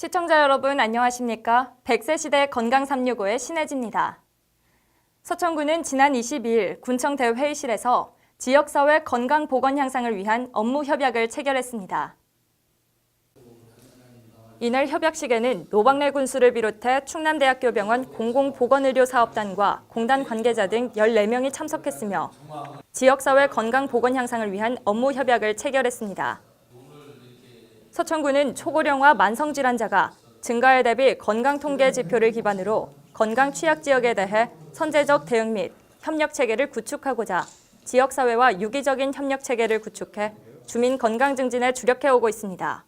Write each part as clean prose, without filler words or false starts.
시청자 여러분 안녕하십니까? 100세 시대 건강 365의 신혜지입니다. 서천군은 지난 22일 군청 대회의실에서 지역사회 건강 보건 향상을 위한 업무 협약을 체결했습니다. 이날 협약식에는 노박래 군수를 비롯해 충남대학교 병원 공공보건의료사업단과 공단 관계자 등 14명이 참석했으며 지역사회 건강 보건 향상을 위한 업무 협약을 체결했습니다. 서천군은 초고령화 만성질환자가 증가에 대비 건강통계 지표를 기반으로 건강 취약 지역에 대해 선제적 대응 및 협력체계를 구축하고자 지역사회와 유기적인 협력체계를 구축해 주민 건강 증진에 주력해오고 있습니다.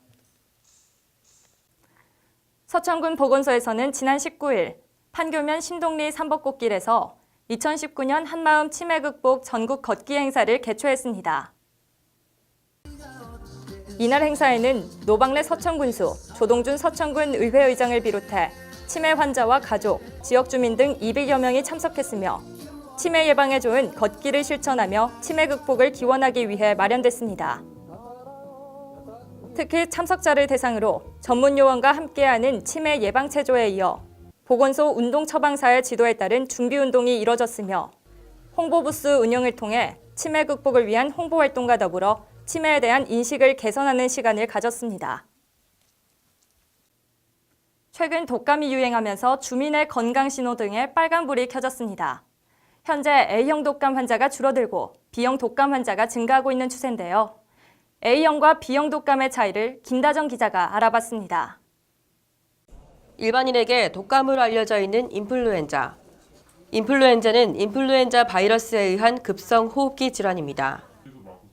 서천군 보건소에서는 지난 19일 판교면 신동리 삼법꽃길에서 2019년 한마음 치매 극복 전국 걷기 행사를 개최했습니다. 이날 행사에는 노박래 서천군수, 조동준 서천군 의회의장을 비롯해 치매 환자와 가족, 지역 주민 등 200여 명이 참석했으며 치매 예방에 좋은 걷기를 실천하며 치매 극복을 기원하기 위해 마련됐습니다. 특히 참석자를 대상으로 전문 요원과 함께하는 치매 예방 체조에 이어 보건소 운동 처방사의 지도에 따른 준비 운동이 이뤄졌으며 홍보부스 운영을 통해 치매 극복을 위한 홍보 활동과 더불어 치매에 대한 인식을 개선하는 시간을 가졌습니다. 최근 독감이 유행하면서 주민의 건강 신호 등에 빨간불이 켜졌습니다. 현재 A형 독감 환자가 줄어들고 B형 독감 환자가 증가하고 있는 추세인데요. A형과 B형 독감의 차이를 김다정 기자가 알아봤습니다. 일반인에게 독감으로 알려져 있는 인플루엔자. 인플루엔자는 인플루엔자 바이러스에 의한 급성 호흡기 질환입니다.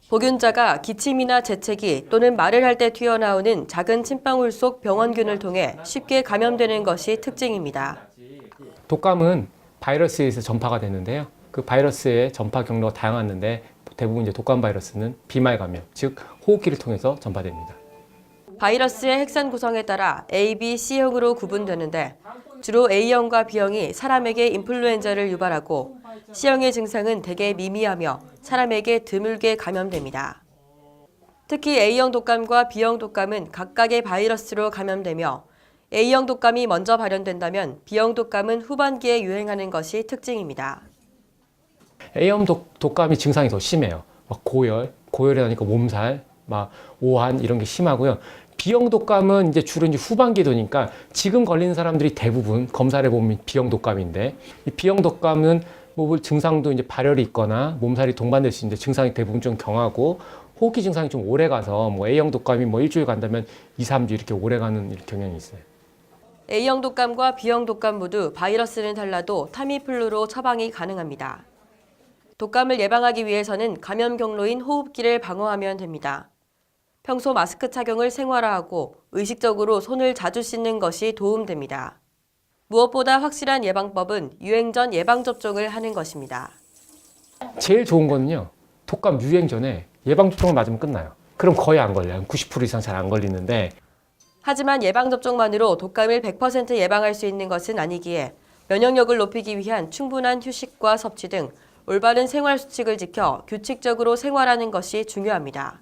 복균자가 기침이나 재채기 또는 말을 할 때 튀어나오는 작은 침방울 속 병원균을 통해 쉽게 감염되는 것이 특징입니다. 독감은 바이러스에 의해서 전파가 되는데요. 그 바이러스의 전파 경로가 다양한데 대부분 이제 독감 바이러스는 비말 감염, 즉 호흡기를 통해서 전파됩니다. 바이러스의 핵산 구성에 따라 A, B, C형으로 구분되는데 주로 A형과 B형이 사람에게 인플루엔자를 유발하고 C형의 증상은 대개 미미하며 사람에게 드물게 감염됩니다. 특히 A형 독감과 B형 독감은 각각의 바이러스로 감염되며 A형 독감이 먼저 발현된다면 B형 독감은 후반기에 유행하는 것이 특징입니다. A형 독감이 증상이 더 심해요. 막 고열이 나니까 몸살, 막 오한 이런 게 심하고요. B형 독감은 주로 후반기에 도니까 지금 걸리는 사람들이 대부분 검사를 해보면 B형 독감인데 이 B형 독감은 증상도 발열이 있거나 몸살이 동반될 수 있는데 증상이 대부분 좀 경하고 호흡기 증상이 좀 오래 가서 A형 독감이 일주일 간다면 2, 3주 이렇게 오래 가는 경향이 있어요. A형 독감과 B형 독감 모두 바이러스는 달라도 타미플루로 처방이 가능합니다. 독감을 예방하기 위해서는 감염 경로인 호흡기를 방어하면 됩니다. 평소 마스크 착용을 생활화하고 의식적으로 손을 자주 씻는 것이 도움됩니다. 무엇보다 확실한 예방법은 유행 전 예방접종을 하는 것입니다. 제일 좋은 거는요. 독감 유행 전에 예방접종을 맞으면 끝나요. 그럼 거의 안 걸려요. 90% 이상 잘 안 걸리는데 하지만 예방접종만으로 독감을 100% 예방할 수 있는 것은 아니기에 면역력을 높이기 위한 충분한 휴식과 섭취 등 올바른 생활 수칙을 지켜 규칙적으로 생활하는 것이 중요합니다.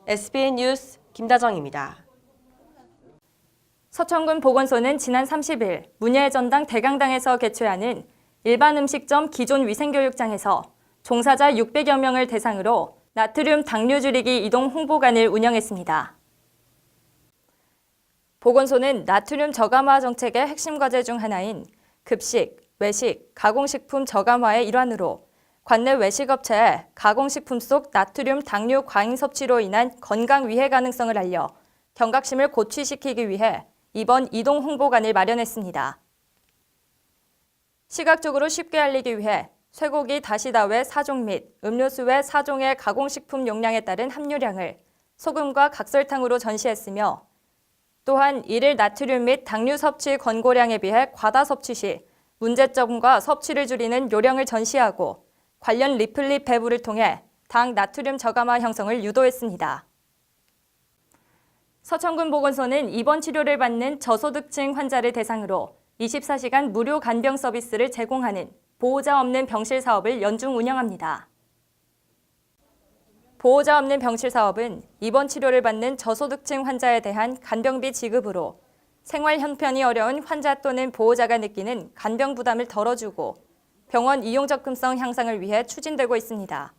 SBN 뉴스 김다정입니다. 서천군 보건소는 지난 30일 문예의 전당 대강당에서 개최하는 일반 음식점 기존 위생교육장에서 종사자 600여 명을 대상으로 나트륨 당류 줄이기 이동 홍보관을 운영했습니다. 보건소는 나트륨 저감화 정책의 핵심 과제 중 하나인 급식, 외식, 가공식품 저감화의 일환으로 관내 외식업체에 가공식품 속 나트륨 당류 과잉 섭취로 인한 건강 위해 가능성을 알려 경각심을 고취시키기 위해 이번 이동 홍보관을 마련했습니다. 시각적으로 쉽게 알리기 위해 쇠고기 다시다 외 4종 및 음료수 외 4종의 가공식품 용량에 따른 함유량을 소금과 각설탕으로 전시했으며 또한 일일 나트륨 및 당류 섭취 권고량에 비해 과다 섭취 시 문제점과 섭취를 줄이는 요령을 전시하고 관련 리플릿 배부를 통해 당 나트륨 저감화 형성을 유도했습니다. 서천군 보건소는 입원 치료를 받는 저소득층 환자를 대상으로 24시간 무료 간병 서비스를 제공하는 보호자 없는 병실 사업을 연중 운영합니다. 보호자 없는 병실 사업은 입원 치료를 받는 저소득층 환자에 대한 간병비 지급으로 생활 형편이 어려운 환자 또는 보호자가 느끼는 간병 부담을 덜어주고 병원 이용 접근성 향상을 위해 추진되고 있습니다.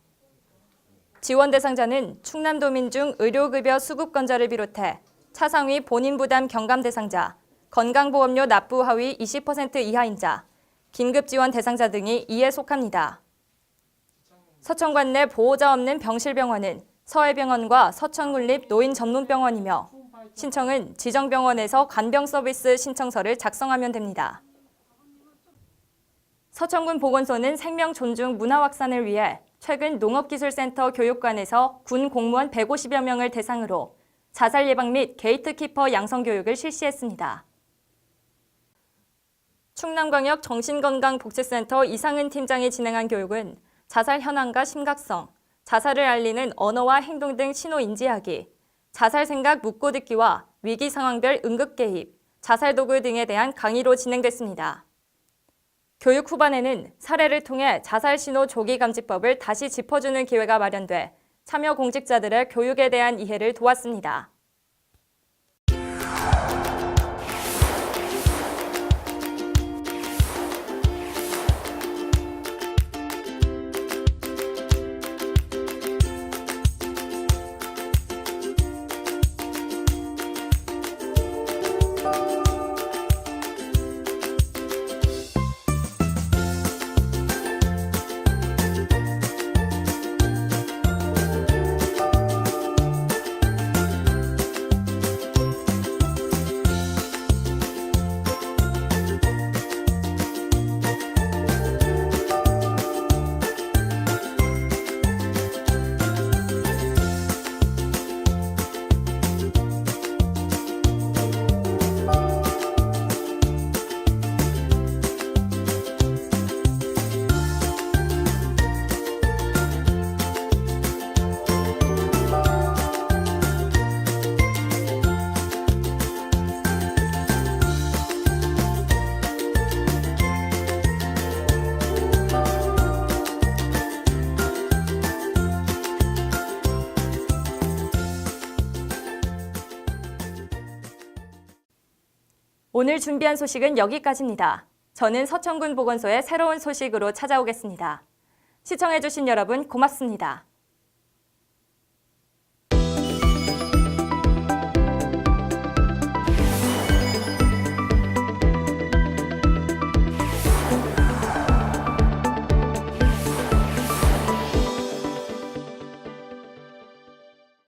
지원 대상자는 충남도민 중 의료급여 수급권자를 비롯해 차상위 본인 부담 경감 대상자, 건강보험료 납부 하위 20% 이하인 자, 긴급지원 대상자 등이 이에 속합니다. 서천관 내 보호자 없는 병실병원은 서해병원과 서천군립 노인전문병원이며 신청은 지정병원에서 간병 서비스 신청서를 작성하면 됩니다. 서천군 보건소는 생명 존중 문화 확산을 위해 최근 농업기술센터 교육관에서 군 공무원 150여 명을 대상으로 자살 예방 및 게이트키퍼 양성 교육을 실시했습니다. 충남광역 정신건강복지센터 이상은 팀장이 진행한 교육은 자살 현황과 심각성, 자살을 알리는 언어와 행동 등 신호 인지하기, 자살 생각 묻고 듣기와 위기 상황별 응급 개입, 자살 도구 등에 대한 강의로 진행됐습니다. 교육 후반에는 사례를 통해 자살 신호 조기 감지법을 다시 짚어주는 기회가 마련돼 참여 공직자들의 교육에 대한 이해를 도왔습니다. 오늘 준비한 소식은 여기까지입니다. 저는 서천군 보건소의 새로운 소식으로 찾아오겠습니다. 시청해주신 여러분 고맙습니다.